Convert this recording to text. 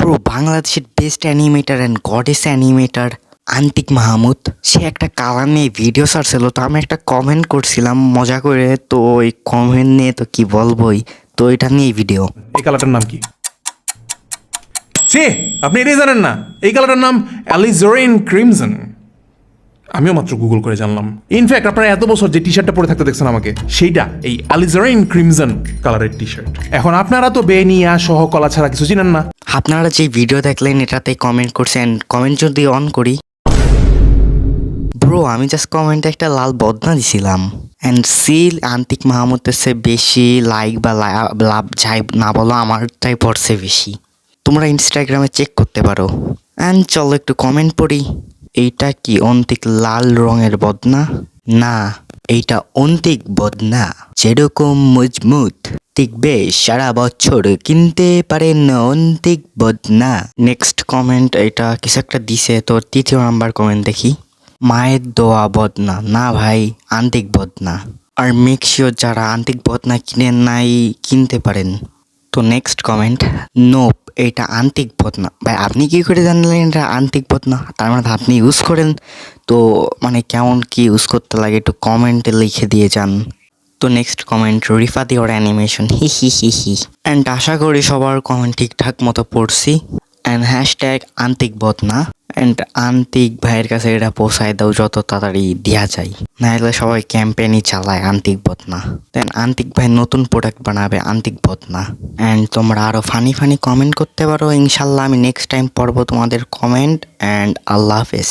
Bro, বাংলাদেশের best animator and goddess animator Antik Mahmud, সে একটা কালার নিয়ে ভিডিও ছাড়ছিল। তো আমি একটা কমেন্ট করছিলাম মজা করে, তো ওই কমেন্ট নিয়ে তো কি বলবোই, তো এটা নিয়ে ভিডিও। এই কালারটার নাম কি? আপনি এটাই জানেন না? এই কালারটার নাম অ্যালিজোরেন ক্রিমজন। আমিও মাত্র গুগল করে জানলাম। ইনফ্যাক্ট আপনারা এত বছর যে টি শার্টটা পরে থাকতে দেখছেন আমাকে, সেইটা এই অ্যালিজোরেন ক্রিমজন কালারের টি শার্ট। এখন আপনারা তো বেনিয়া সহ কলা ছাড়া কিছু চিনেন না। আপনারা যে ভিডিও দেখলেন এটাতে কমেন্ট করছেন, কমেন্ট যদি অন করি, ব্রো আমি জাস্ট কমেন্টে একটা লাল বদনা দিছিলাম অ্যান্ড সিল আন্তিক মাহমুদের চেয়ে বেশি লাইক বা লাভ যাই না বলো, আমারটাই পড়ছে বেশি। তোমরা ইনস্টাগ্রামে চেক করতে পারো। অ্যান্ড চলো একটু কমেন্ট পড়ি। এইটা কি অন্তিক লাল রঙের বদনা? না, এইটা অন্তিক বদনা যেরকম মজবুত টিকবে সারা বছর, কিনতে পারেন অন্তিক বদনা। নেক্সট কমেন্ট, এটা কিছু একটা দিছে। তোর তৃতীয় নাম্বার কমেন্ট দেখি। মায়ের দোয়া বদনা না ভাই, আন্তিক বদনা। আর মেক শিওর যারা আন্তিক বদনা কিনেন নাই কিনতে পারেন। তো নেক্সট কমেন্ট, নোপ এটা আন্তিক বদনা। ভাই আপনি কি করে জানলেন এটা আন্তিক বদনা? তার মানে আপনি ইউজ করেন, তো মানে কেমন কি ইউজ করতে লাগে একটু কমেন্টে লিখে দিয়ে যান। তো নেক্সট কমেন্ট, রিফাদি ওর অ্যানিমেশন হি হি হি হি। অ্যান্ড আশা করি সবার কমেন্ট ঠিকঠাক মতো পড়ছি। অ্যান্ড হ্যাশট্যাগ আন্তিক বদনা। অ্যান্ড আন্তিক ভাইয়ের কাছে এটা পৌঁছায় দাও যত তাড়াতাড়ি দেওয়া যায়, নাহলে সবাই ক্যাম্পেইনই চালায় আন্তিক বদনা। দেন আন্তিক ভাই নতুন প্রোডাক্ট বানাবে আন্তিক বদনা। অ্যান্ড তোমরা আরও ফানি ফানি কমেন্ট করতে পারো, ইনশাল্লাহ আমি নেক্সট টাইম পড়বো তোমাদের কমেন্ট। অ্যান্ড আল্লাহ হাফেজ।